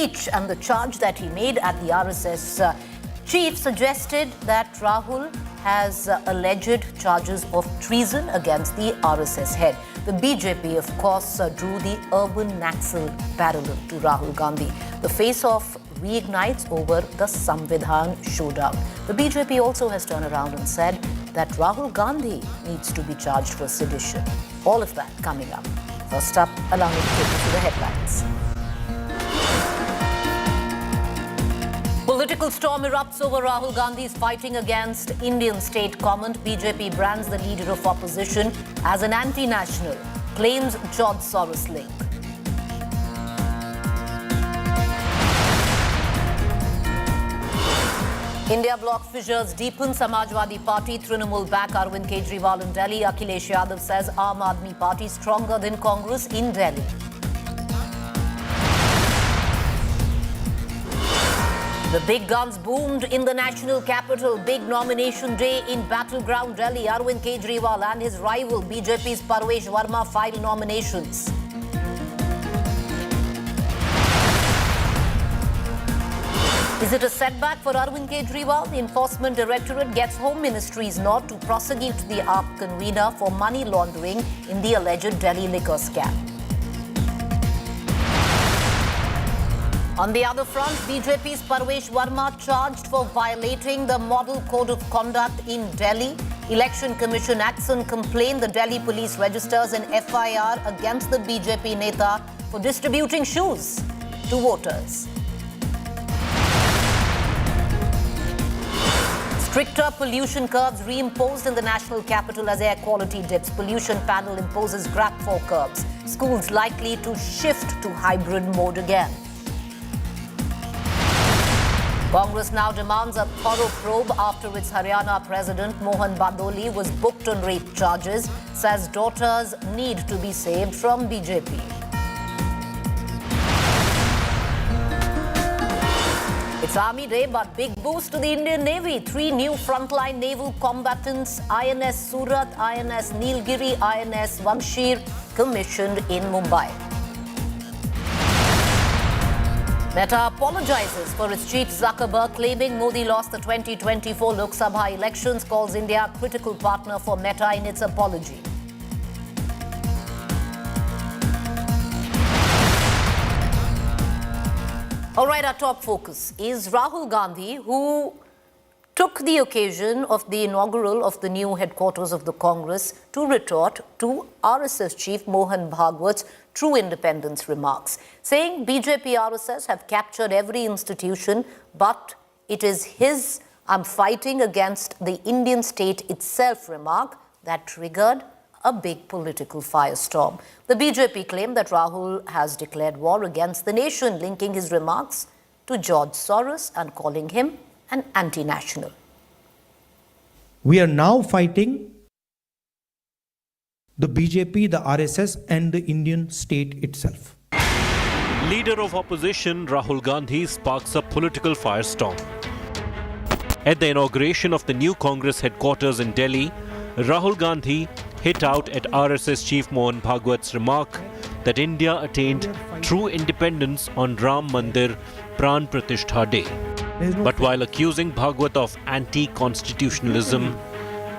speech and the charge that he made at the RSS chief suggested that Rahul has alleged charges of treason against the RSS head. The BJP, of course, drew the urban Naxal parallel to Rahul Gandhi. The face-off reignites over the Samvidhan showdown. The BJP also has turned around and said that Rahul Gandhi needs to be charged for sedition. All of that coming up. First up, allow me to take you to the headlines. Political storm erupts over Rahul Gandhi's fighting against Indian state comment. BJP brands the leader of opposition as an anti-national, claims George Soros link. India bloc fissures deepen. Samajwadi Party, Trinamool back Arvind Kejriwal in Delhi. Akhilesh Yadav says Aam Aadmi Party stronger than Congress in Delhi. The big guns boomed in the national capital. Big nomination day in battleground Delhi. Arvind Kejriwal and his rival BJP's Parvesh Verma filed nominations. Is it a setback for Arvind Kejriwal? The Enforcement Directorate gets Home Ministry's nod to prosecute the AAP convener for money laundering in the alleged Delhi liquor scam. On the other front, BJP's Parvesh Verma charged for violating the Model Code of Conduct in Delhi. Election Commission action complained the Delhi police registers an FIR against the BJP Neta for distributing shoes to voters. Stricter pollution curbs reimposed in the national capital as air quality dips. Pollution panel imposes GRAP 4 curbs. Schools likely to shift to hybrid mode again. Congress now demands a thorough probe after its Haryana president Mohan Bhagwat was booked on rape charges, says daughters need to be saved from BJP. It's Army Day, but big boost to the Indian Navy. 3 new frontline naval combatants, INS Surat, INS Nilgiri, INS Vamshir, commissioned in Mumbai. Meta apologizes for its chief Zuckerberg, claiming Modi lost the 2024 Lok Sabha elections, calls India a critical partner for Meta in its apology. All right, our top focus is Rahul Gandhi, who took the occasion of the inaugural of the new headquarters of the Congress to retort to RSS chief Mohan Bhagwat's true independence remarks, saying BJP RSS have captured every institution, but it is his "I'm fighting against the Indian state itself" remark that triggered a big political firestorm. The BJP claimed that Rahul has declared war against the nation, linking his remarks to George Soros and calling him an anti-national. We are now fighting the BJP, the RSS and the Indian state itself. Leader of opposition Rahul Gandhi sparks a political firestorm. At the inauguration of the new Congress headquarters in Delhi, Rahul Gandhi hit out at RSS chief Mohan Bhagwat's remark that India attained true independence on Ram Mandir Pran Pratishtha Day. But while accusing Bhagwat of anti-constitutionalism,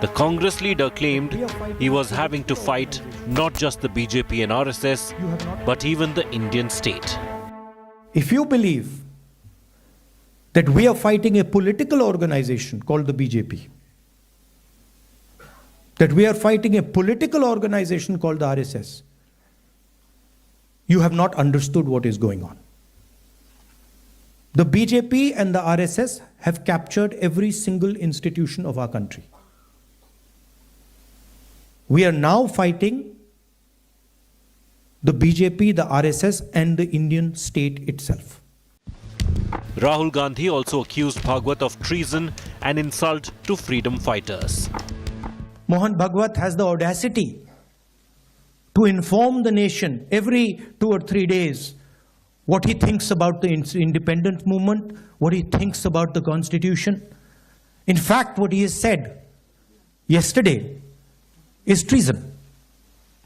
the Congress leader claimed he was having to fight not just the BJP and RSS, but even the Indian state. If you believe that we are fighting a political organization called the BJP, that we are fighting a political organization called the RSS, you have not understood what is going on. The BJP and the RSS have captured every single institution of our country. We are now fighting the BJP, the RSS and the Indian state itself. Rahul Gandhi also accused Bhagwat of treason and insult to freedom fighters. Mohan Bhagwat has the audacity to inform the nation every 2 or 3 days what he thinks about the independent movement, what he thinks about the constitution. In fact, what he has said yesterday is treason,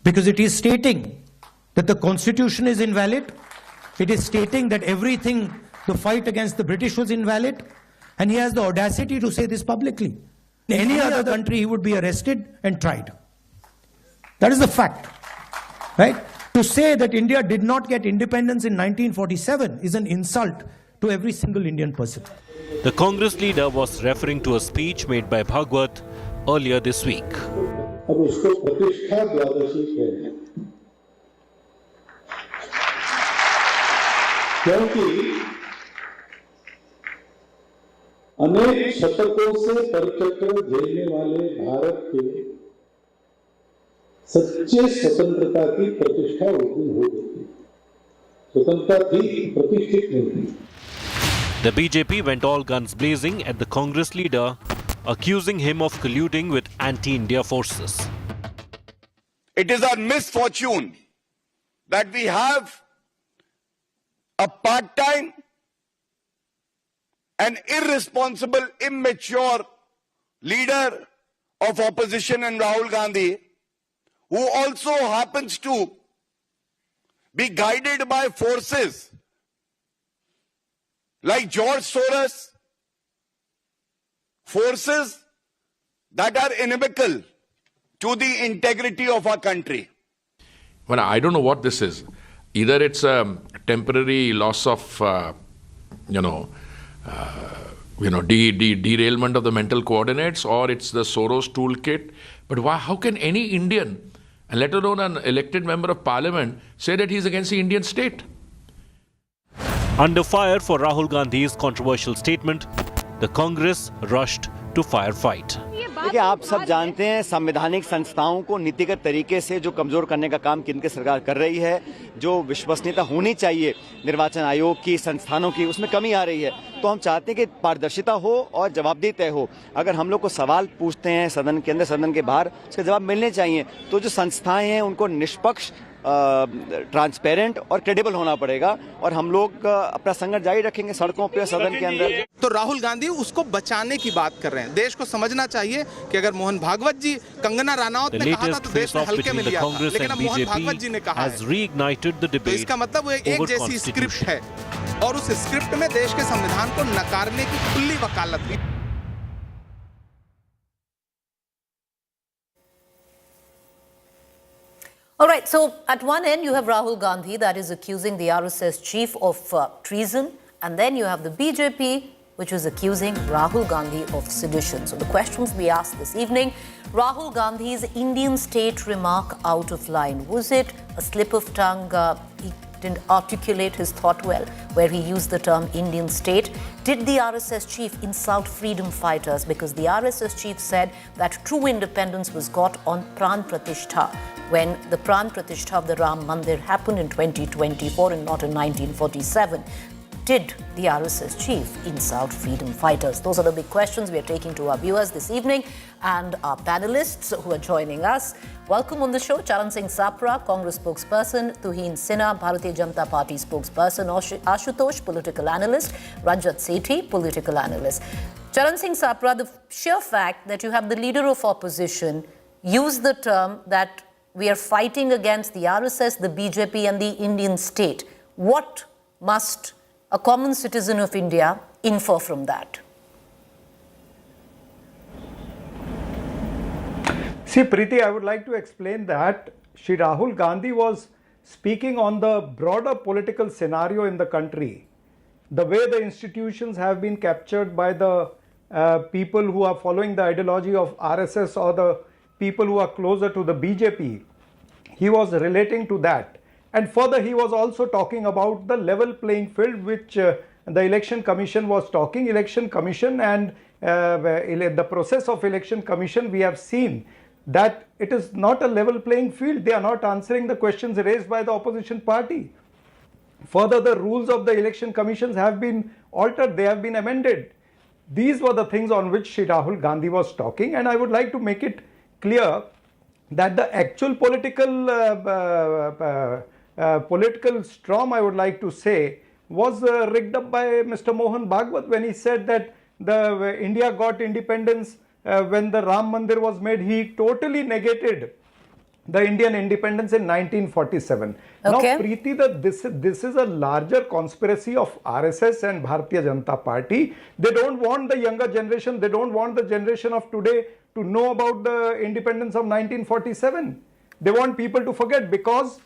because it is stating that the constitution is invalid It is stating that everything, the fight against the British was invalid, and he has the audacity to say this publicly. In any other country, he would be arrested and tried. That is the fact, right? To say that India did not get independence in 1947 is an insult to every single Indian person. The Congress leader was referring to a speech made by Bhagwat earlier this week. अब उसको प्रतिष्ठा द्वादशी कहते हैं, क्योंकि अनेक शतकों से परचक्र झेलने वाले भारत के सच्चे स्वतंत्रता की प्रतिष्ठा उस दिन हो गई थी। स्वतंत्रता थी, प्रतिष्ठित नहीं थी। The BJP went all guns blazing at the Congress leader, accusing him of colluding with anti-India forces. It is our misfortune that we have a part-time and irresponsible, immature leader of opposition in Rahul Gandhi, who also happens to be guided by forces like George Soros, forces that are inimical to the integrity of our country. Well, I don't know what this is. Either it's a temporary loss of, derailment of the mental coordinates, or it's the Soros toolkit. But why, how can any Indian, and let alone an elected member of parliament, say that he's against the Indian state? Under fire for Rahul Gandhi's controversial statement, the Congress rushed to firefight. देखिए, आप सब जानते हैं संवैधानिक संस्थाओं को नीतिगत तरीके से जो कमजोर करने का काम केंद्र सरकार कर रही है, जो विश्वसनीयता होनी चाहिए निर्वाचन आयोग की, संस्थानों की, उसमें कमी आ रही है। तो हम चाहते हैं कि पारदर्शिता हो और जवाबदेही तय हो। अगर हम लोग को सवाल पूछते हैं सदन के अंदर, सदन के बाहर, उसके जवाब मिलने चाहिए। तो जो संस्थाएं हैं उनको निष्पक्ष, ट्रांसपेरेंट और क्रेडिबल होना पड़ेगा, और हम लोग अपना संघर्ष जारी रखेंगे सड़कों पे, सदन के अंदर। तो राहुल गांधी उसको बचाने की बात कर रहे हैं। देश को समझना चाहिए कि अगर मोहन भागवत जी, कंगना रनौत ने कहा था तो देश ने हल्के में लिया था, लेकिन अब मोहन भागवत जी ने कहा है, तो इसका मतलब वो एक जैसी स्क्रिप्ट है, और उस स्क्रिप्ट में देश के संविधान को नकारने की खुली वकालत भी। All right, so at one end you have Rahul Gandhi, that is accusing the RSS chief of treason, and then you have the BJP, which is accusing Rahul Gandhi of sedition. So the questions we asked this evening: Rahul Gandhi's Indian state remark out of line. Was it a slip of tongue? He didn't articulate his thought well, where he used the term Indian state. Did the RSS chief insult freedom fighters? Because the RSS chief said that true independence was got on Pran Pratishtha, when the Pran Pratishtha of the Ram Mandir happened in 2024 and not in 1947. Did the RSS chief insult freedom fighters? Those are the big questions we are taking to our viewers this evening, and our panelists who are joining us. Welcome on the show, Charan Singh Sapra, Congress spokesperson; Tuhin Sinha, Bharatiya Janata Party spokesperson; Ashutosh, political analyst; Rajat Sethi, political analyst. Charan Singh Sapra, the sheer fact that you have the leader of opposition use the term that we are fighting against the RSS, the BJP and the Indian state, what must a common citizen of India infer from that? See, Preeti, I would like to explain that Shri Rahul Gandhi was speaking on the broader political scenario in the country. The way the institutions have been captured by the people who are following the ideology of RSS, or the people who are closer to the BJP. He was relating to that. And further, he was also talking about the level playing field, which the Election Commission was talking. Election Commission and the process of Election Commission, we have seen that it is not a level playing field. They are not answering the questions raised by the opposition party. Further, the rules of the Election Commissions have been altered. They have been amended. These were the things on which Shri Rahul Gandhi was talking. And I would like to make it clear that the actual political storm, I would like to say, was rigged up by Mr. Mohan Bhagwat when he said that India got independence when the Ram Mandir was made. He totally negated the Indian independence in 1947. Okay. Now, Preeti, this is a larger conspiracy of RSS and Bharatiya Janata Party. They don't want the younger generation, they don't want the generation of today to know about the independence of 1947. They want people to forget, because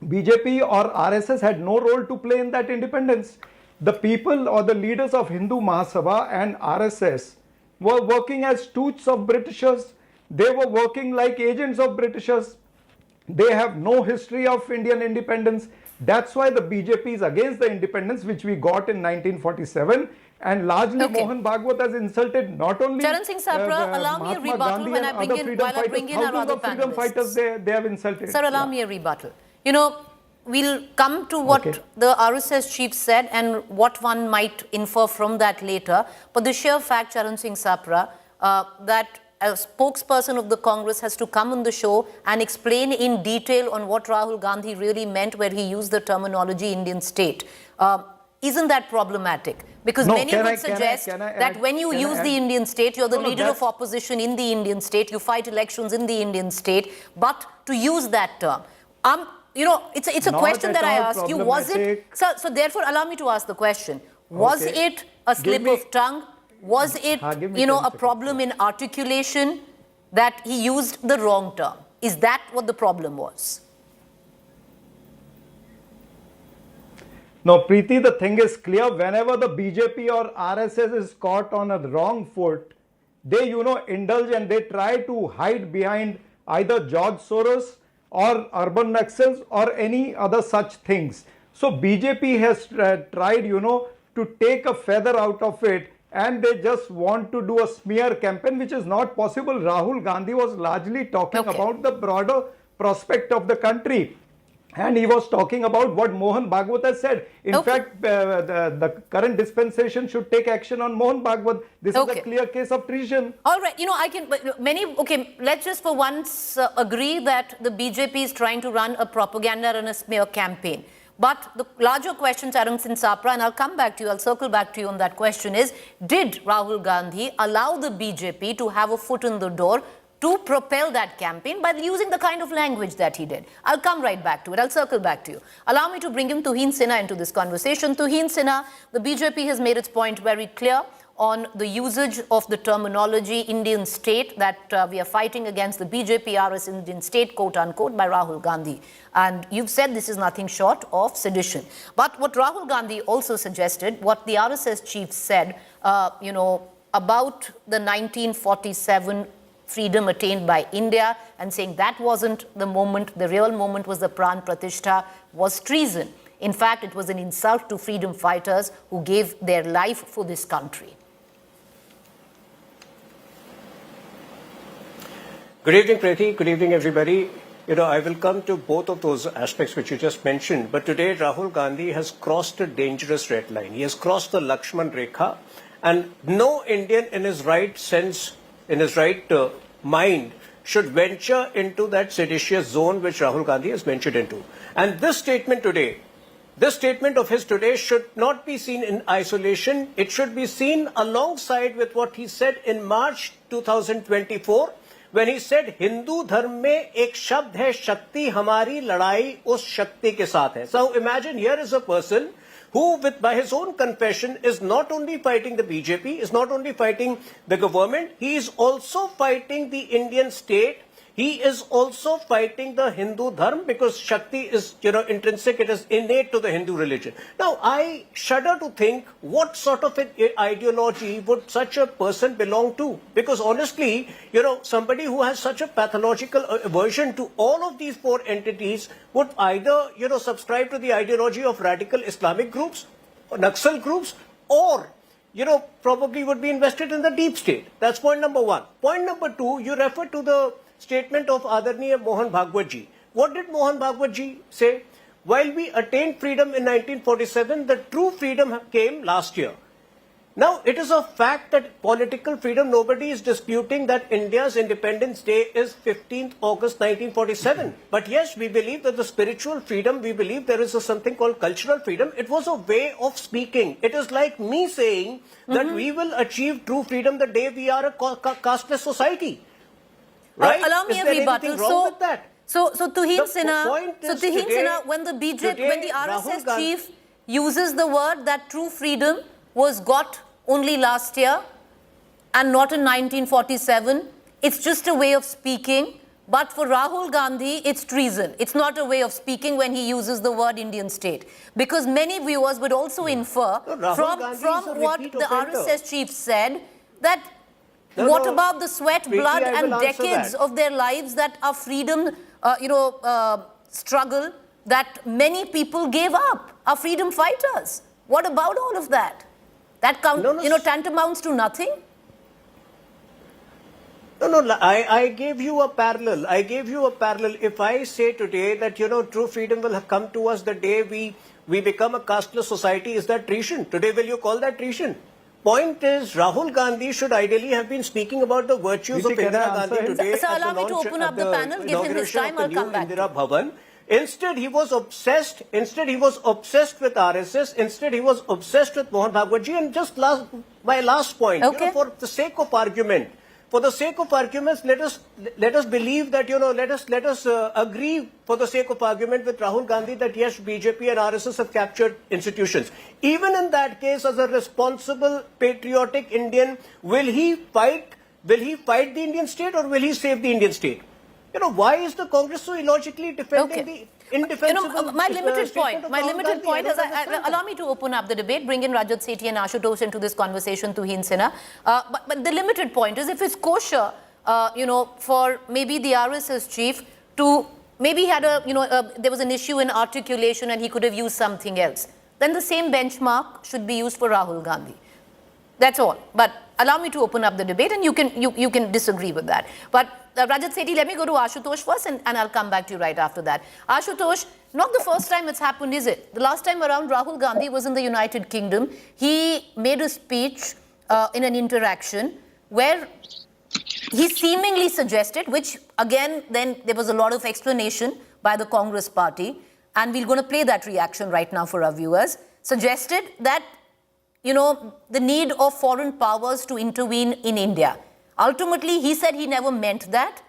BJP or RSS had no role to play in that independence. The people or the leaders of Hindu Mahasabha and RSS were working as stooges of Britishers. They were working like agents of Britishers. They have no history of Indian independence. That's why the BJP is against the independence which we got in 1947. And largely Mohan Bhagwat has insulted not only Charan Singh Sapra, allow me a Mahatma rebuttal Gandhi when and I bring other in, freedom while I bring in our thousands other of freedom panelists. fighters they have insulted. Sir, allow me a rebuttal. You know, we'll come to what the RSS chief said and what one might infer from that later. But the sheer fact, Charan Singh Sapra, that a spokesperson of the Congress has to come on the show and explain in detail on what Rahul Gandhi really meant where he used the terminology Indian state. Isn't that problematic? Because many would suggest that when you use the Indian state, you're the leader of opposition in the Indian state, you fight elections in the Indian state, but to use that term. You know, it's a question that I ask you. Was it, so therefore, allow me to ask the question. Was it a slip of tongue? Was it, you know, a problem in articulation that he used the wrong term? Is that what the problem was? No, Preeti, the thing is clear. Whenever the BJP or RSS is caught on a wrong foot, they, you know, indulge and they try to hide behind either George Soros or urban Naxals or any other such things. So BJP has tried, you know, to take a feather out of it, and they just want to do a smear campaign, which is not possible. Rahul Gandhi was largely talking about the broader prospect of the country. And he was talking about what Mohan Bhagwat has said. In fact, the current dispensation should take action on Mohan Bhagwat. This is a clear case of treason. All right, you know, I can, let's just for once agree that the BJP is trying to run a propaganda and a smear campaign. But the larger question, Charan Singh Sapra, and I'll come back to you, I'll circle back to you on that question is, did Rahul Gandhi allow the BJP to have a foot in the door to propel that campaign by using the kind of language that he did? I'll come right back to it. I'll circle back to you. Allow me to bring in Tuhin Sinha into this conversation. Tuhin Sinha, the BJP has made its point very clear on the usage of the terminology Indian state, that we are fighting against the BJP RS Indian state, quote unquote, by Rahul Gandhi. And you've said this is nothing short of sedition. But what Rahul Gandhi also suggested, what the RSS chief said, you know, about the 1947 freedom attained by India, and saying that wasn't the moment, the real moment was the Pran Pratishtha, was treason. In fact, it was an insult to freedom fighters who gave their life for this country. Good evening, Preeti. Good evening, everybody. You know, I will come to both of those aspects which you just mentioned. But today, Rahul Gandhi has crossed a dangerous red line. He has crossed the Lakshman Rekha. And no Indian in his right sense, in his right mind, should venture into that seditious zone which Rahul Gandhi has ventured into. And this statement today, this statement of his today should not be seen in isolation. It should be seen alongside with what he said in March 2024, when he said, Hindu dharm mein ek shabd hai shakti, hamari ladai us shakti ke saath hai. So imagine here is a person who, by his own confession, is not only fighting the BJP, is not only fighting the government, he is also fighting the Indian state. He is also fighting the Hindu dharm, because Shakti is, you know, intrinsic, it is innate to the Hindu religion. Now, I shudder to think what sort of an ideology would such a person belong to? Because honestly, you know, somebody who has such a pathological aversion to all of these four entities would either, you know, subscribe to the ideology of radical Islamic groups, or Naxal groups, or, you know, probably would be invested in the deep state. That's point number one. Point number two, you refer to the statement of Adarniya Mohan Bhagwat ji. What did Mohan Bhagwat ji say? While we attained freedom in 1947, the true freedom came last year. Now, it is a fact that political freedom, nobody is disputing that India's Independence Day is 15th August 1947. But yes, we believe that the spiritual freedom, we believe there is something called cultural freedom. It was a way of speaking. It is like me saying that we will achieve true freedom the day we are a casteless society. Right? Allow me a rebuttal. So Tuhin Sinha, when the Rahul RSS Gandhi, chief uses the word that true freedom was got only last year and not in 1947, it's just a way of speaking. But for Rahul Gandhi, it's treason. It's not a way of speaking when he uses the word Indian state. Because many viewers would also infer from what the RSS chief said that what about the sweat, blood and decades of their lives that are freedom, struggle that many people gave up, are freedom fighters. What about all of that? That tantamounts to nothing? No, I gave you a parallel. If I say today that, true freedom will come to us the day we become a casteless society, is that treason? Today, will you call that treason? Point is, Rahul Gandhi should ideally have been speaking about the virtues of Indira Gandhi today. Sir, allow me to open up the panel, give him his time, I'll come back. Indira Bhavan. Instead, he was obsessed with RSS. Instead, he was obsessed with Mohan Bhagwat ji. And just my last point, for the sake of argument, let us believe that, let us agree for the sake of argument with Rahul Gandhi that yes, BJP and RSS have captured institutions. Even in that case, as a responsible, patriotic Indian, will he fight the Indian state or will he save the Indian state? Why is the Congress so illogically defending the indefensible my limited point is, allow me to open up the debate, bring in Rajat Sethi and Ashutosh into this conversation, Tuhin Sinha. But the limited point is, if it's kosher, for maybe the RSS chief to, maybe had there was an issue in articulation and he could have used something else, then the same benchmark should be used for Rahul Gandhi. That's all. But allow me to open up the debate and you can disagree with that. But Rajat Sethi, let me go to Ashutosh first and I'll come back to you right after that. Ashutosh, not the first time it's happened, is it? The last time around, Rahul Gandhi was in the United Kingdom. He made a speech in an interaction where he seemingly suggested, which again, then there was a lot of explanation by the Congress party, and we're going to play that reaction right now for our viewers, suggested that, the need of foreign powers to intervene in India. Ultimately, he said he never meant that.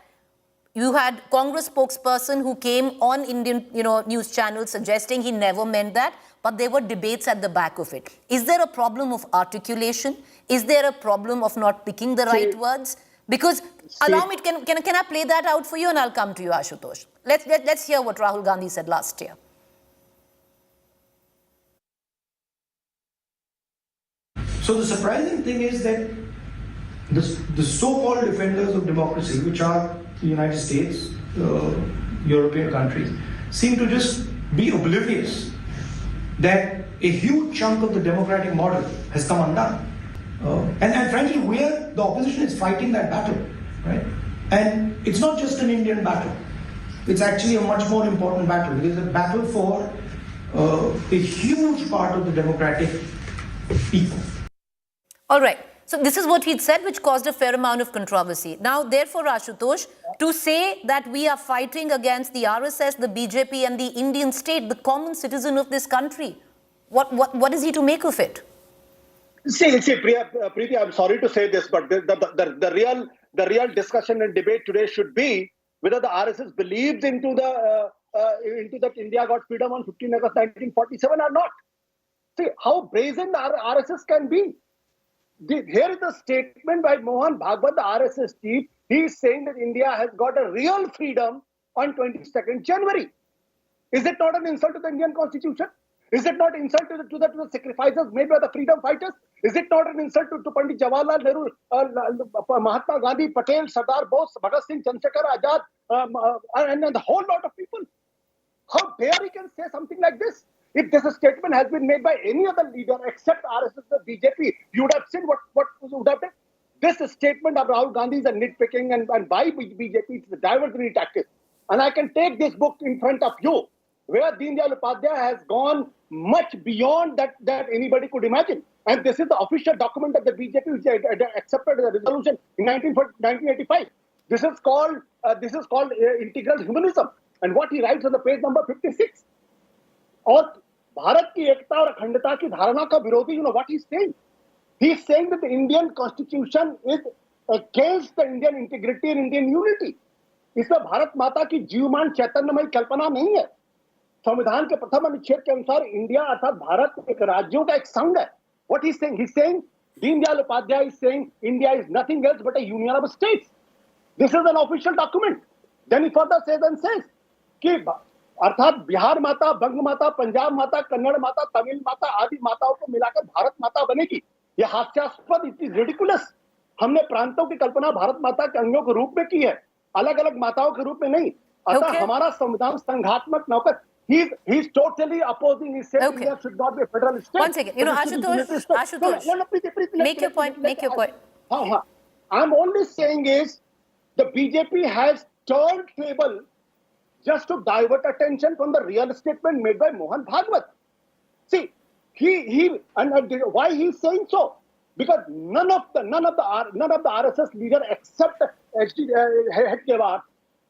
You had Congress spokesperson who came on Indian, news channels suggesting he never meant that, but there were debates at the back of it. Is there a problem of articulation? Is there a problem of not picking the right words? Because, allow me, can I play that out for you and I'll come to you, Ashutosh. Let's hear what Rahul Gandhi said last year. So the surprising thing is that the so-called defenders of democracy, which are the United States, European countries, seem to just be oblivious that a huge chunk of the democratic model has come undone. And frankly, the opposition is fighting that battle, right? And it's not just an Indian battle. It's actually a much more important battle. It is a battle for a huge part of the democratic people. All right. So this is what he'd said, which caused a fair amount of controversy. Now, therefore, Ashutosh, to say that we are fighting against the RSS, the BJP and the Indian state, the common citizen of this country, what is he to make of it? See, Preeti, I'm sorry to say this, but the real discussion and debate today should be whether the RSS believes into that India got freedom on 15 August 1947 or not. See how brazen the RSS can be. Here is a statement by Mohan Bhagwat, the RSS chief. He is saying that India has got a real freedom on 22nd January. Is it not an insult to the Indian constitution? Is it not an insult to the sacrifices made by the freedom fighters? Is it not an insult to Pandit Jawaharlal Nehru, Mahatma Gandhi, Patel, Sardar Bose, Bhagat Singh, Chandrasekhar Azad, and a whole lot of people? How dare he can say something like this? If this statement has been made by any other leader except RSS or BJP, you would have seen what would have been. This statement of Rahul Gandhi is a nitpicking and by BJP, it's a diversionary tactic. And I can take this book in front of you, where Deen Dayal Upadhyaya has gone much beyond that anybody could imagine. And this is the official document of the BJP, which accepted the resolution in 1985. This is called integral humanism. And what he writes on the page number 56. और भारत की एकता और अखंडता की धारणा का विरोधी, what he's saying? He's saying that the Indian constitution is against the Indian integrity and Indian unity. इसमें भारत माता की जीवमान चैतन्यमय कल्पना नहीं है। संविधान के प्रथम अनुच्छेद के अनुसार इंडिया अर्थात भारत एक राज्यों का एक संघ है। What he's saying? He's saying Deendayal Upadhyay is saying India is nothing else but a union of states. This is an official document. Then he further says and says कि अर्थात बिहार माता, बंग माता, पंजाब माता, कन्नड़ माता, तमिल माता आदि माताओं को मिलाकर भारत माता बनेगी। यह हास्यास्पद, इट इज रिडिकुलस। हमने प्रांतों की कल्पना भारत माता के अंगों के रूप में की है, अलग अलग माताओं के रूप में नहीं। अतः हमारा संविधान संघात्मक न होकर he's totally opposing. He said India should not be a federal state. One second, Ashutosh, make your point. I'm only saying is the BJP has turned table just to divert attention from the real statement made by Mohan Bhagwat. See, why he's saying so? Because none of the RSS leader except Head Kewar,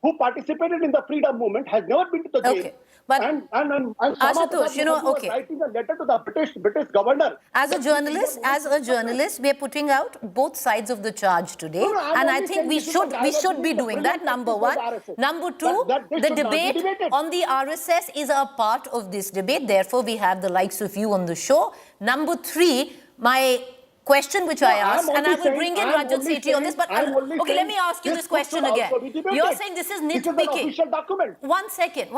who participated in the freedom movement, has never been to the jail. Okay. But Ashutosh, was writing a letter to the British governor. As a journalist, we are putting out both sides of the charge today, and I think we should be doing that. Number one. Number two, the debate on the RSS is a part of this debate. Therefore, we have the likes of you on the show. Number three, my question which I asked, and I will bring in Rajat Sethi on this, but okay, let me ask you this question again. You're saying this is nitpicking. This is an official document. One second.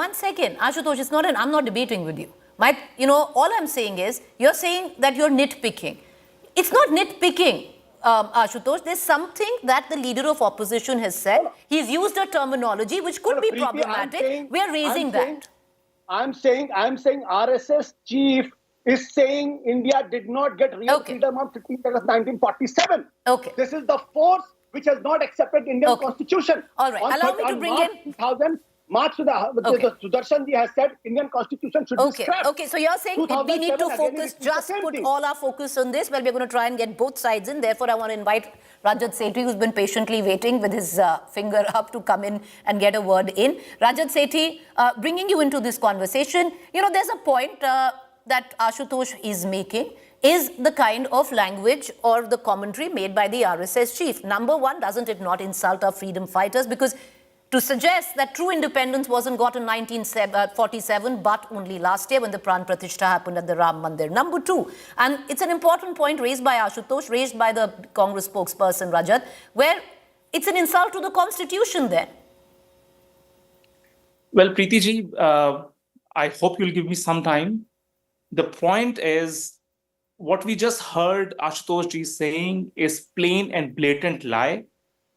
Ashutosh, I'm not debating with you. All I'm saying is, you're saying that you're nitpicking. It's not nitpicking, Ashutosh. There's something that the leader of opposition has said. He's used a terminology which could be problematic. We're raising that. I'm saying RSS chief is saying India did not get real freedom on 15th August 1947. Okay. This is the force which has not accepted Indian constitution. All right. Allow me to bring in 2000 March to the Sudarshan ji has said Indian constitution should be scrapped. Okay, so you're saying we need to focus, just put all our focus on this. Well, we're going to try and get both sides in. Therefore, I want to invite Rajat Sethi, who's been patiently waiting with his finger up to come in and get a word in. Rajat Sethi, bringing you into this conversation, there's a point that Ashutosh is making is the kind of language or the commentary made by the RSS chief. Number one, doesn't it not insult our freedom fighters? Because to suggest that true independence wasn't got in 1947, but only last year when the Pran Pratishtha happened at the Ram Mandir. Number two, and it's an important point raised by Ashutosh, raised by the Congress spokesperson Rajat, where it's an insult to the constitution there. Well, Preeti ji, I hope you'll give me some time. The point is, what we just heard Ashutosh ji saying is plain and blatant lie.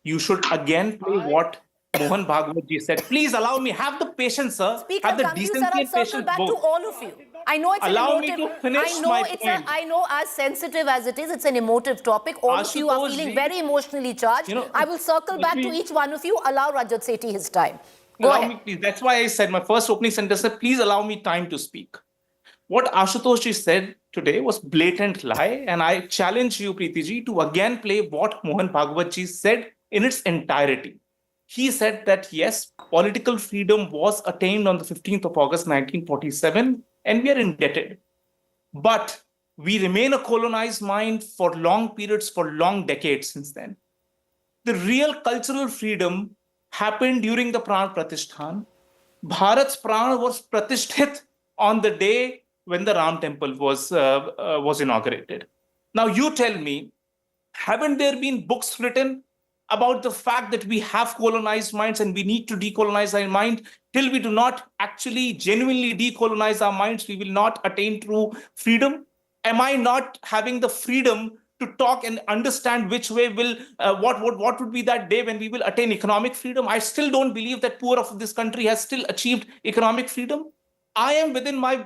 You should again play what Mohan Bhagwat ji said. Please allow me, have the patience, sir. Speaker, have the decency and patience back both. to all of you. I know it's allow an emotive, me to finish my point. I know as sensitive as it is, it's an emotive topic. All of you are feeling very emotionally charged. I will circle back to each one of you. Allow Rajat Sethi his time. Go ahead. Me, please. That's why I said my first opening sentence said, please allow me time to speak. What Ashutosh ji said today was blatant lie, and I challenge you, Preeti ji, to again play what Mohan Bhagwat ji said in its entirety. He said that yes, political freedom was attained on the 15th of August 1947, and we are indebted. But we remain a colonized mind for long periods, for long decades since then. The real cultural freedom happened during the Pran Pratishthan. Bharat's Pran was pratisthit on the day when the Ram temple was inaugurated. Now you tell me, haven't there been books written about the fact that we have colonized minds and we need to decolonize our mind? Till we do not actually genuinely decolonize our minds, we will not attain true freedom. Am I not having the freedom to talk and understand which way will, what would be that day when we will attain economic freedom? I still don't believe that poor of this country has still achieved economic freedom. I am within my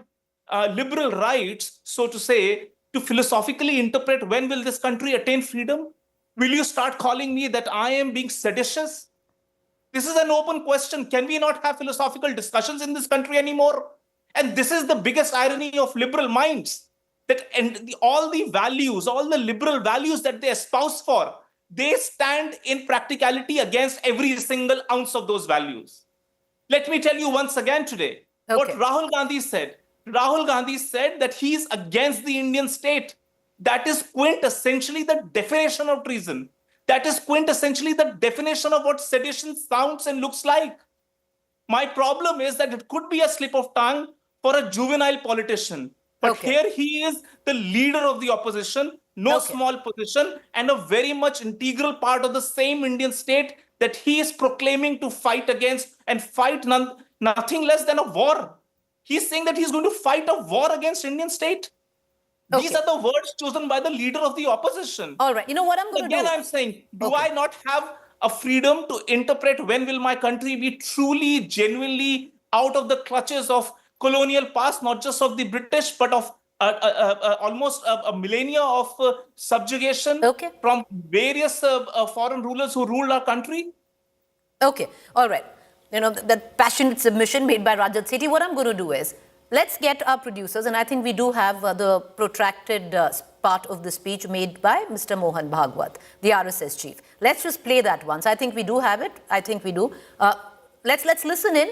liberal rights, so to say, to philosophically interpret when will this country attain freedom. Will you start calling me that I am being seditious? This is an open question. Can we not have philosophical discussions in this country anymore? And this is the biggest irony of liberal minds, that all the values, all the liberal values that they espouse for, they stand in practicality against every single ounce of those values. Let me tell you once again today what Rahul Gandhi said. Rahul Gandhi said that he is against the Indian state. That is quintessentially the definition of treason. That is quintessentially the definition of what sedition sounds and looks like. My problem is that it could be a slip of tongue for a juvenile politician. But here he is the leader of the opposition, no small position, and a very much integral part of the same Indian state that he is proclaiming to fight against and fight nothing less than a war. He's saying that he's going to fight a war against Indian state. These are the words chosen by the leader of the opposition. All right. You know what I'm going to do? Again, I'm saying, do I not have a freedom to interpret when will my country be truly, genuinely out of the clutches of colonial past, not just of the British, but of almost a millennia of subjugation from various foreign rulers who ruled our country? Okay. All right. You know, that passionate submission made by Rajat Sethi. What I'm going to do is, let's get our producers, and I think we do have the protracted part of the speech made by Mr. Mohan Bhagwat, the RSS chief. Let's just play that once. I think we do have it. I think we do. Let's listen in.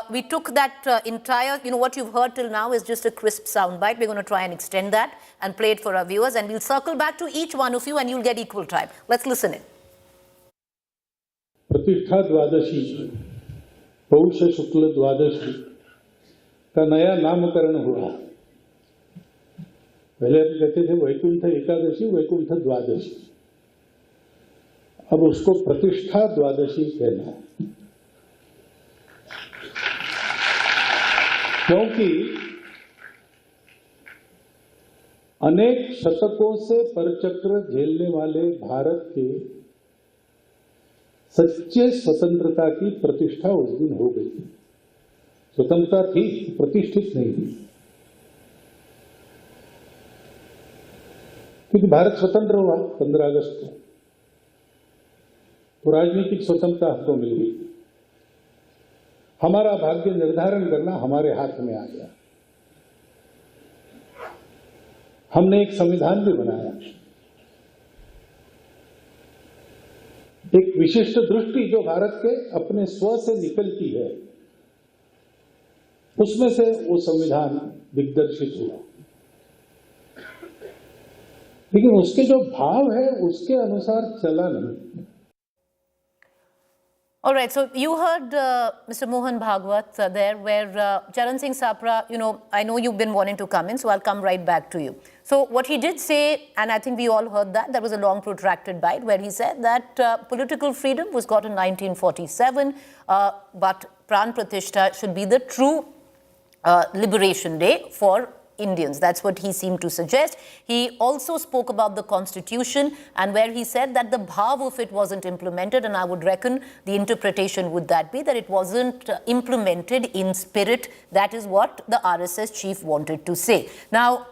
We took that entire, you know, what you've heard till now is just a crisp soundbite. We're going to try and extend that and play it for our viewers, and we'll circle back to each one of you and you'll get equal time. Let's listen in. प्रतिष्ठा द्वादशी, पौष शुक्ल द्वादशी का नया नामकरण हुआ। पहले कहते थे वैकुंठ एकादशी, वैकुंठ द्वादशी, अब उसको प्रतिष्ठा द्वादशी कहना है, क्योंकि अनेक शतकों से परचक्र झेलने वाले भारत के सच्चे स्वतंत्रता की प्रतिष्ठा उस दिन हो गई। स्वतंत्रता थी, प्रतिष्ठित नहीं थी, क्योंकि भारत स्वतंत्र हुआ 15 अगस्त को, तो राजनीतिक स्वतंत्रता हमको मिल गई। हमारा भाग्य निर्धारण करना हमारे हाथ में आ गया। हमने एक संविधान भी बनाया, एक विशिष्ट दृष्टि जो भारत के अपने स्व से निकलती है, उसमें से वो संविधान दिग्दर्शित हुआ। लेकिन उसके जो भाव है उसके अनुसार चला नहीं। All right, so you heard Mr. Mohan Bhagwat there, where Charan Singh Sapra, you know, I know you've been wanting to come in, so I'll come right back to you. So what he did say, and I think we all heard that, there was a long protracted bite where he said that political freedom was got in 1947, but Pran Pratishtha should be the true liberation day for Indians. That's what he seemed to suggest. He also spoke about the constitution, and where he said that the bhav of it wasn't implemented, and I would reckon the interpretation would that be that it wasn't implemented in spirit. That is what the RSS chief wanted to say. Now,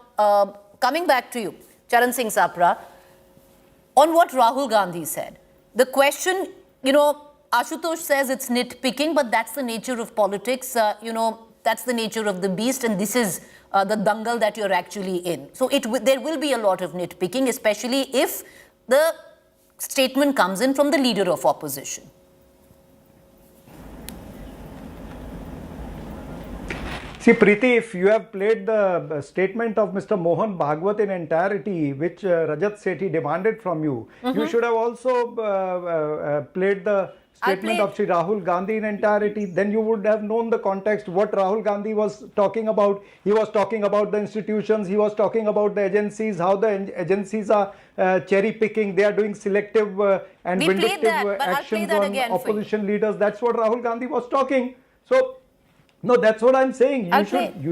coming back to you, Charan Singh Sapra, on what Rahul Gandhi said, the question, you know, Ashutosh says it's nitpicking, but that's the nature of politics, you know, that's the nature of the beast, and this is the dangal that you're actually in. So there will be a lot of nitpicking, especially if the statement comes in from the leader of opposition. See, Preeti, if you have played the statement of Mr. Mohan Bhagwat in entirety, which Rajat Sethi demanded from you, you should have also played the statement of Shri Rahul Gandhi in entirety. Then you would have known the context, what Rahul Gandhi was talking about. He was talking about the institutions, he was talking about the agencies, how the agencies are cherry picking, they are doing selective and vindictive actions on opposition leaders. That's what Rahul Gandhi was talking. So, no, that's what I'm saying. There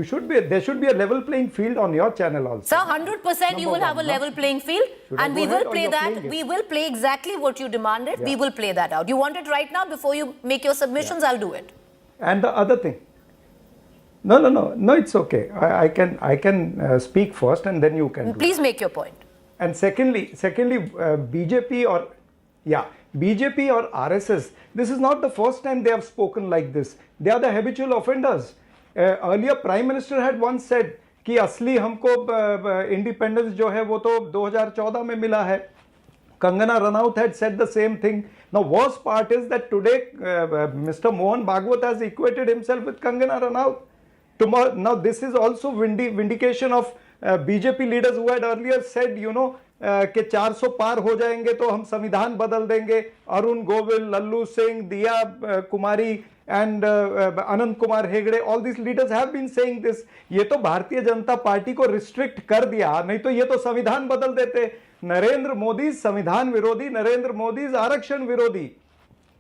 should be a level playing field on your channel also. So 100% you will have a level playing field, and we will play that. We will play exactly what you demanded. We will play that out. You want it right now before you make your submissions? I'll do it. And the other thing. No, it's okay. I can speak first, and then you can. Please make your point. And secondly, BJP or RSS, this is not the first time they have spoken like this. They are the habitual offenders. Earlier, Prime Minister had once said कि असली हमको independence जो है वो तो 2014 में मिला है. Kangana Ranaut had said the same thing. Now, worst part is that today Mr. Mohan Bhagwat has equated himself with Kangana Ranaut. Now, this is also vindication of BJP leaders who had earlier said, you know, कि 400 पार हो जाएंगे तो हम संविधान बदल देंगे. अरुण गोविल, लल्लू सिंह, दिया कुमारी and Anand Kumar Hegde, all these leaders have been saying this. ये तो भारतीय जनता पार्टी को रिस्ट्रिक्ट कर दिया, नहीं तो ये तो संविधान बदल देते. नरेंद्र मोदी संविधान विरोधी, नरेंद्र मोदी आरक्षण विरोधी.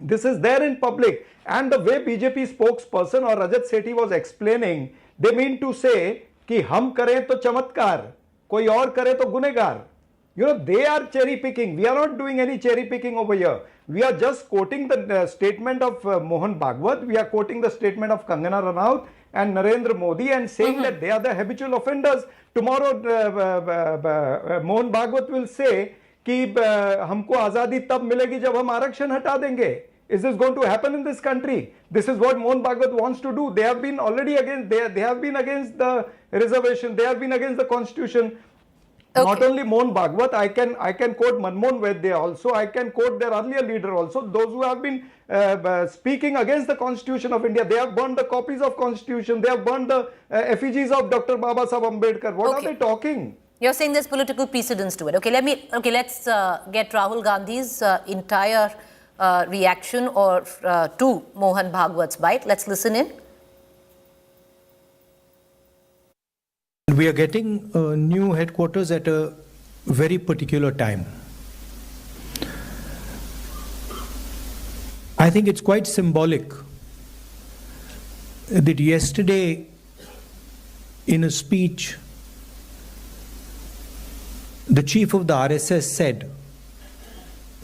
This is there in public, and the way BJP spokesperson or Rajat Sethi was explaining, they mean to say कि हम करें तो चमत्कार, कोई और करे तो गुनेगार. You know, they are cherry picking. We are not doing any cherry picking over here. We are just quoting the statement of Mohan Bhagwat. We are quoting the statement of Kangana Ranaut and Narendra Modi and saying that they are the habitual offenders. Tomorrow, Mohan Bhagwat will say कि हमको आजादी तब मिलेगी जब हम आरक्षण हटा देंगे. Is this going to happen in this country? This is what Mohan Bhagwat wants to do. They have been already against. They have been against the reservation. They have been against the constitution. Okay. Not only Mohan Bhagwat, I can quote Manmohan Vaidya also. I can quote their earlier leader also. Those who have been speaking against the Constitution of India. They have burned the copies of Constitution. They have burned the effigies of Dr. Baba Saheb Ambedkar. What are they talking? You're saying there's political precedence to it. Okay, let's get Rahul Gandhi's entire reaction or to Mohan Bhagwat's bite. Let's listen in. We are getting new headquarters at a very particular time. I think it's quite symbolic that yesterday in a speech the chief of the RSS said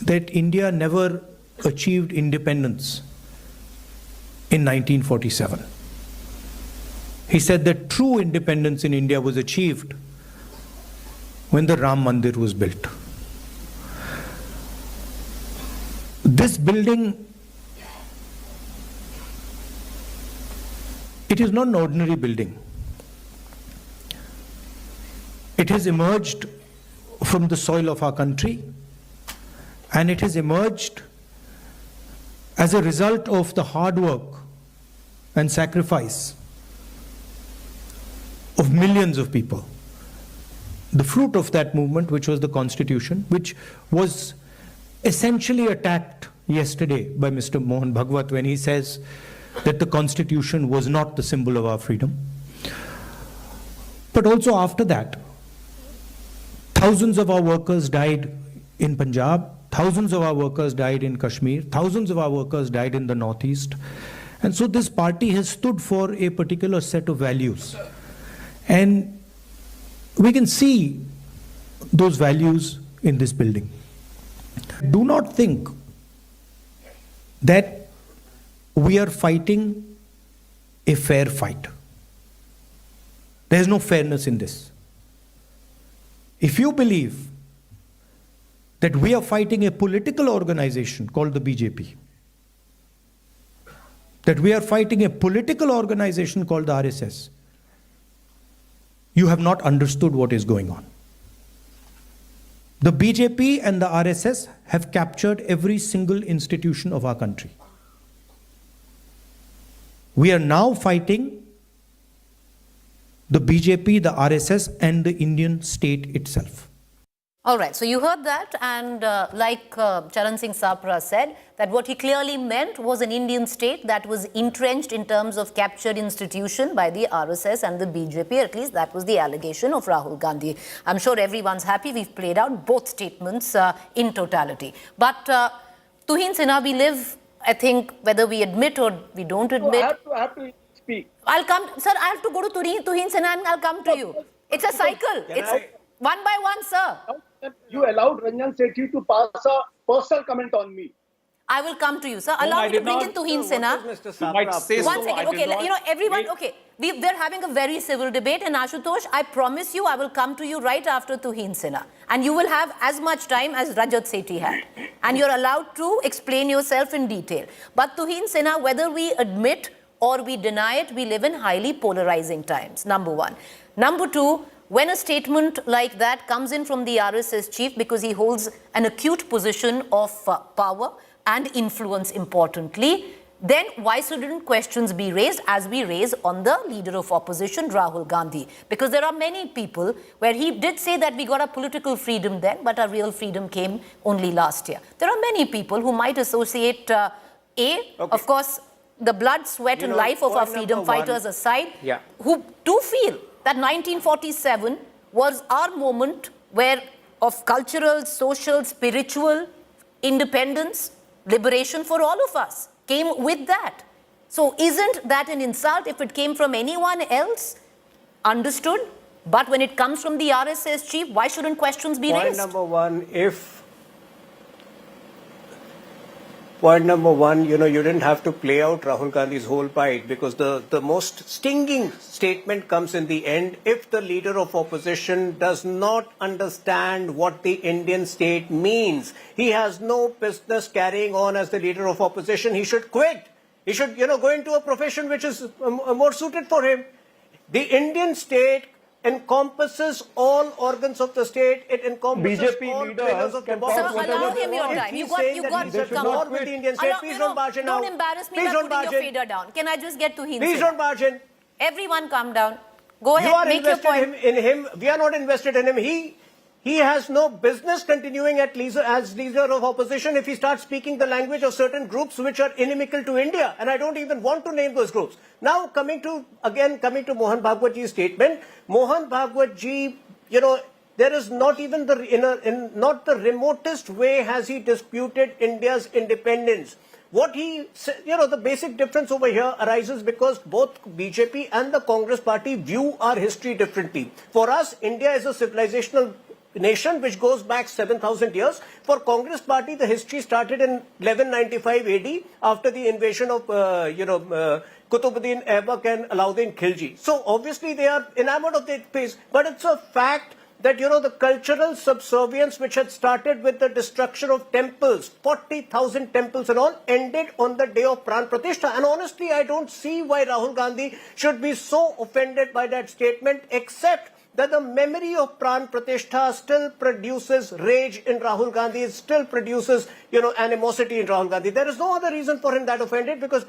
that India never achieved independence in 1947. He said that true independence in India was achieved when the Ram Mandir was built. This building, it is not an ordinary building. It has emerged from the soil of our country, and it has emerged as a result of the hard work and sacrifice of millions of people. The fruit of that movement, which was the Constitution, which was essentially attacked yesterday by Mr. Mohan Bhagwat when he says that the Constitution was not the symbol of our freedom. But also after that, thousands of our workers died in Punjab, thousands of our workers died in Kashmir, thousands of our workers died in the Northeast. And so this party has stood for a particular set of values. And we can see those values in this building. Do not think that we are fighting a fair fight. There is no fairness in this. If you believe that we are fighting a political organization called the BJP, that we are fighting a political organization called the RSS, you have not understood what is going on. The BJP and the RSS have captured every single institution of our country. We are now fighting the BJP, the RSS, and the Indian state itself. All right, so you heard that, and like Charan Singh Sapra said, that what he clearly meant was an Indian state that was entrenched in terms of captured institution by the RSS and the BJP. At least that was the allegation of Rahul Gandhi. I'm sure everyone's happy we've played out both statements in totality. But Tuhin Sinha, we live, I think, whether we admit or we don't admit. I have to speak. I'll come, sir, I have to go to Tuhin Sinha and I'll come to you. It's a cycle. One by one, sir. You allowed Ranjan Sethi to pass a personal comment on me. I will come to you, sir. Allow me to bring in Tuhin Sinha. One second. Okay, you know, everyone, okay. We're having a very civil debate, and Ashutosh, I promise you I will come to you right after Tuhin Sinha. And you will have as much time as Rajat Sethi had. And you're allowed to explain yourself in detail. But Tuhin Sinha, whether we admit or we deny it, we live in highly polarizing times, number one. Number two, when a statement like that comes in from the RSS chief because he holds an acute position of power and influence importantly, then why shouldn't questions be raised as we raise on the leader of opposition, Rahul Gandhi? Because there are many people where he did say that we got our political freedom then, but our real freedom came only last year. There are many people who might associate, of course, the blood, sweat and life of our freedom fighters aside, who do feel that 1947 was our moment of cultural, social, spiritual independence, liberation for all of us came with that. So isn't that an insult if it came from anyone else? Understood. But when it comes from the RSS chief, why shouldn't questions be raised? Point number one, you didn't have to play out Rahul Gandhi's whole bite, because the most stinging statement comes in the end. If the leader of opposition does not understand what the Indian state means, he has no business carrying on as the leader of opposition. He should quit. He should, go into a profession which is more suited for him. The Indian state encompasses all organs of the state. It encompasses BJP all leaders pillars of can democracy. talk Allow him your time. You got to come on with the Indian state. Please don't barge in now. Don't embarrass me Please by don't putting barge your in. fader down. Can I just get to him? Please don't barge in. Everyone calm down. Go You ahead, are make your point. invested in him. We are not invested in him. He has no business continuing as leader of opposition if he starts speaking the language of certain groups which are inimical to India. And I don't even want to name those groups. Now, coming to Mohan Bhagwat ji's statement. Mohan Bhagwat ji, there is not even not the remotest way has he disputed India's independence. What he said, the basic difference over here arises because both BJP and the Congress party view our history differently. For us, India is a civilizational nation which goes back 7,000 years. For Congress party, the history started in 1195 AD after the invasion of, Qutbuddin Aibak and Alauddin Khilji. So obviously they are enamored of that place, but it's a fact that, the cultural subservience which had started with the destruction of temples, 40,000 temples and all, ended on the day of Pran Pratishtha. And honestly, I don't see why Rahul Gandhi should be so offended by that statement, except that the memory of Pran Pratishtha still produces rage in Rahul Gandhi, it still produces, animosity in Rahul Gandhi. There is no other reason for him that offended, because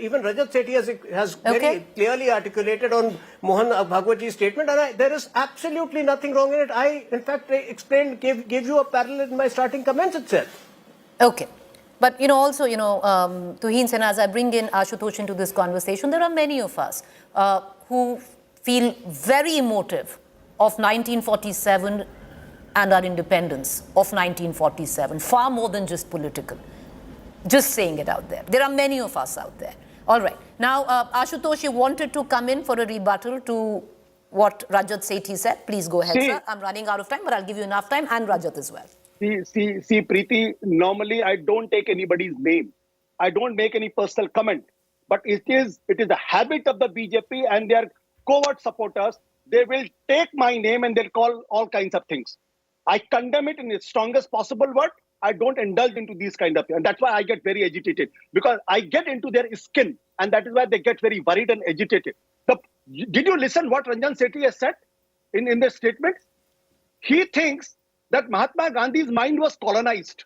even Rajat Sethi has very clearly articulated on Mohan Bhagwat ji's statement, and there is absolutely nothing wrong in it. I, in fact, gave you a parallel in my starting comments itself. Okay. But, also, Tuhin Sen, as I bring in Ashutosh into this conversation, there are many of us who feel very emotive of 1947 and our independence of 1947, far more than just political. Just saying it out there. There are many of us out there. All right. Now, Ashutosh, you wanted to come in for a rebuttal to what Rajat Sethi said. Please go ahead, sir. I'm running out of time, but I'll give you enough time, and Rajat as well. See, Preeti, normally I don't take anybody's name. I don't make any personal comment. But it is a habit of the BJP and their covert supporters. They will take my name and they'll call all kinds of things. I condemn it in the strongest possible word. I don't indulge into these kind of things. And that's why I get very agitated, because I get into their skin, and that is why they get very worried and agitated. Did you listen what Ranjan Sethi has said in their statements? He thinks that Mahatma Gandhi's mind was colonized.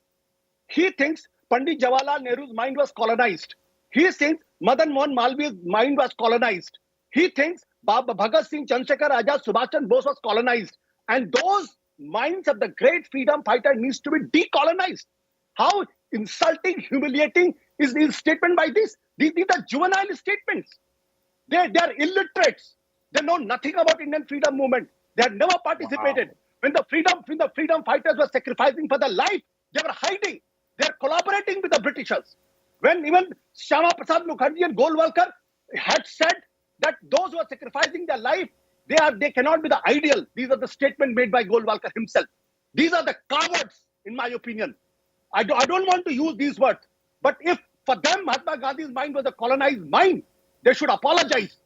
He thinks Pandit Jawaharlal Nehru's mind was colonized. He thinks Madan Mohan Malviya's mind was colonized. He thinks Bhagat Singh, Chandrasekhar Azad, Subhash Chandra Bose was colonized. And those minds of the great freedom fighter needs to be decolonized. How insulting, humiliating is the statement by this? These are juvenile statements. They are illiterates. They know nothing about Indian freedom movement. They have never participated. When the freedom fighters were sacrificing for their life, they were hiding. They are collaborating with the Britishers. When even Shyama Prasad Mukherjee and Golwalkar had said that those who are sacrificing their life, they cannot be the ideal. These are the statements made by Golwalkar himself. These are the cowards, in my opinion. I don't want to use these words. But if for them Mahatma Gandhi's mind was a colonized mind, they should apologize.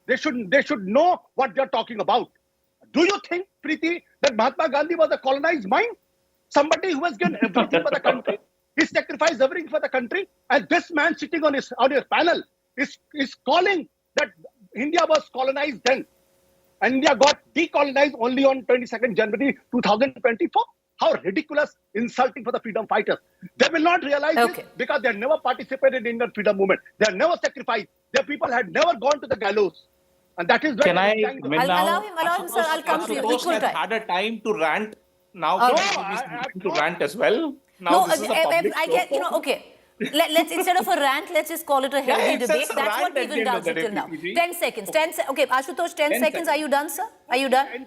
They should know what they're talking about. Do you think, Preeti, that Mahatma Gandhi was a colonized mind? Somebody who has given everything for the country. He sacrificed everything for the country. And this man sitting on his panel is calling that India was colonized then. And India got decolonized only on 22nd January 2024. how ridiculous, insulting for the freedom fighters. They will not realize this because they have never participated in the freedom movement. They have never sacrificed. Their people had never gone to the gallows. And that is why Can I allow him, sir. I'll come to you. Ashutosh Equal has time. had a time to rant. Now All to rant as well. Now No, this is a public I get, okay. Let's instead of a rant, let's just call it a healthy it's debate. a That's rant what we've at the been end of done the till day, now. PPG. 10 seconds. Okay, Ashutosh, 10 seconds. seconds. Are you done, sir? Are you done?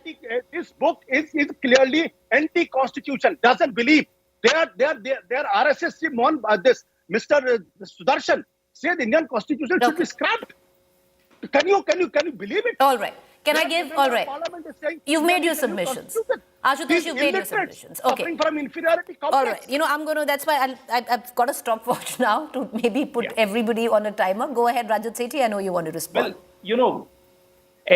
This book is clearly anti-constitution. Doesn't believe. Their RSS this Mr. Sudarshan said the Indian constitution should be scrapped. Can you believe it? All right. Can I give? All right. You've made your submissions. Ashutosh, you've made your submissions. Okay. Suffering from inferiority complex. All right. I'm going to, that's why I've got a stopwatch now to maybe put everybody on a timer. Go ahead, Rajat Sethi. I know you want to respond. Well,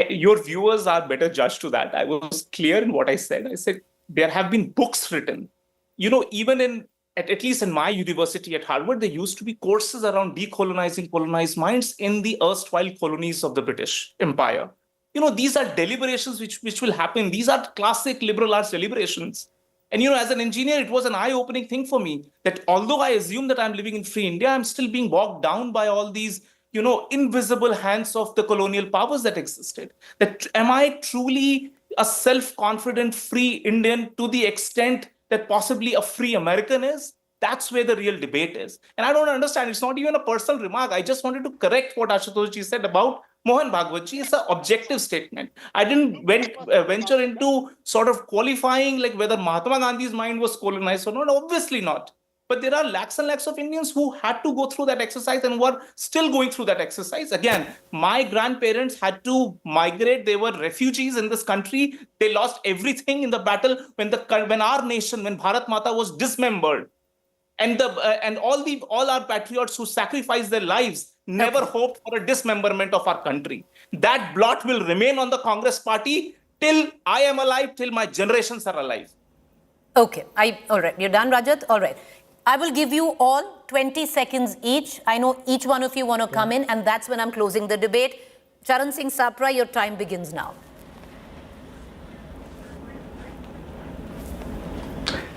your viewers are better judged to that. I was clear in what I said. I said there have been books written. Even at least in my university at Harvard, there used to be courses around decolonizing colonized minds in the erstwhile colonies of the British Empire. These are deliberations which will happen. These are classic liberal arts deliberations. And, as an engineer, it was an eye-opening thing for me that although I assume that I'm living in free India, I'm still being bogged down by all these, invisible hands of the colonial powers that existed. That am I truly a self-confident free Indian to the extent that possibly a free American is? That's where the real debate is. And I don't understand. It's not even a personal remark. I just wanted to correct what Ashutosh said about Mohan Bhagwat. It's an objective statement. I didn't venture into sort of qualifying like whether Mahatma Gandhi's mind was colonized or not. Obviously not. But there are lakhs and lakhs of Indians who had to go through that exercise and were still going through that exercise. Again, my grandparents had to migrate. They were refugees in this country. They lost everything in the battle when our nation, when Bharat Mata was dismembered. And all our patriots who sacrificed their lives never hoped for a dismemberment of our country. That blot will remain on the Congress party till I am alive, till my generations are alive. Okay. All right. You're done, Rajat? All right. I will give you all 20 seconds each. I know each one of you want to come in, and that's when I'm closing the debate. Charan Singh Sapra, your time begins now.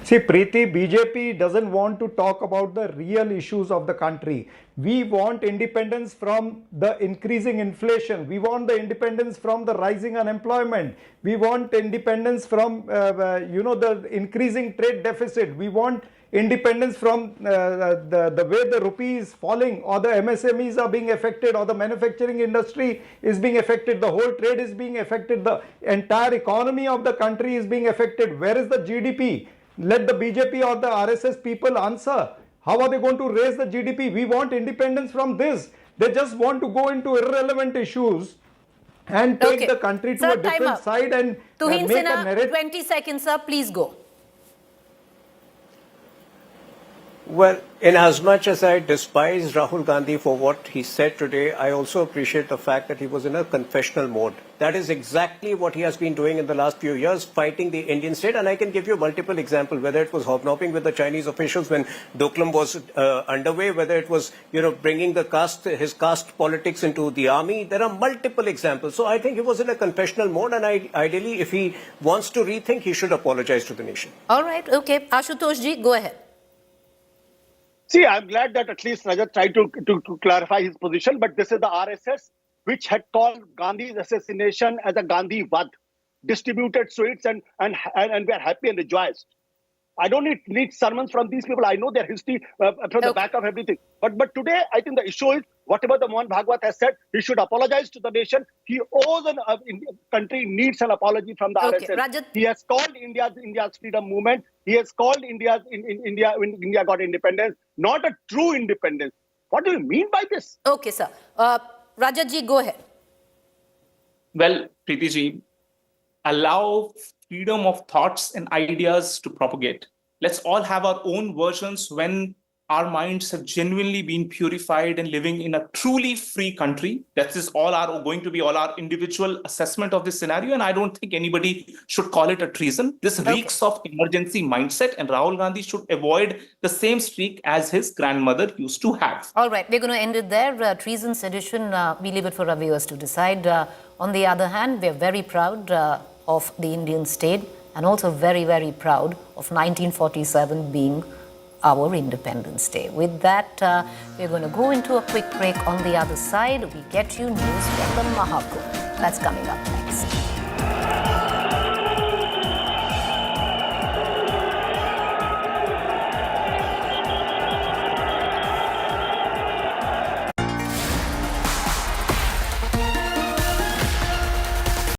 See, Preeti, BJP doesn't want to talk about the real issues of the country. We want independence from the increasing inflation. We want the independence from the rising unemployment. We want independence from, the increasing trade deficit. We want independence from the way the rupee is falling, or the MSMEs are being affected, or the manufacturing industry is being affected. The whole trade is being affected. The entire economy of the country is being affected. Where is the GDP? Let the BJP or the RSS people answer. How are they going to raise the GDP? We want independence from this. They just want to go into irrelevant issues and take the country to a different side and Tuhin make Sinha, a narrative. 20 seconds, sir. Please go. Well, in as much as I despise Rahul Gandhi for what he said today, I also appreciate the fact that he was in a confessional mode. That is exactly what he has been doing in the last few years, fighting the Indian state. And I can give you multiple examples, whether it was hobnobbing with the Chinese officials when Doklam was underway, whether it was, bringing his caste politics into the army. There are multiple examples. So I think he was in a confessional mode. And ideally, if he wants to rethink, he should apologize to the nation. All right. Okay. Ashutosh ji, go ahead. See, I'm glad that at least Rajat tried to clarify his position, but this is the RSS which had called Gandhi's assassination as a Gandhi Vad, distributed sweets and we are happy and rejoiced. I don't need sermons from these people. I know their history from the back of everything. But today, I think the issue is whatever the Mohan Bhagwat has said, he should apologize to the nation. He owes country needs an apology from the RSS. Rajat. He has called India's freedom movement. He has called India when India got independence, not a true independence. What do you mean by this? Okay, sir. Rajat ji, go ahead. Well, Preeti ji, allow freedom of thoughts and ideas to propagate. Let's all have our own versions when our minds have genuinely been purified and living in a truly free country. That is going to be all our individual assessment of this scenario. And I don't think anybody should call it a treason. This reeks of emergency mindset, and Rahul Gandhi should avoid the same streak as his grandmother used to have. All right, we're going to end it there. Treason, sedition, we leave it for our viewers to decide. On the other hand, we're very proud of the Indian state and also very, very proud of 1947 being our Independence Day. With that, we're going to go into a quick break. On the other side, we get you news from the Mahakumbh. That's coming up next.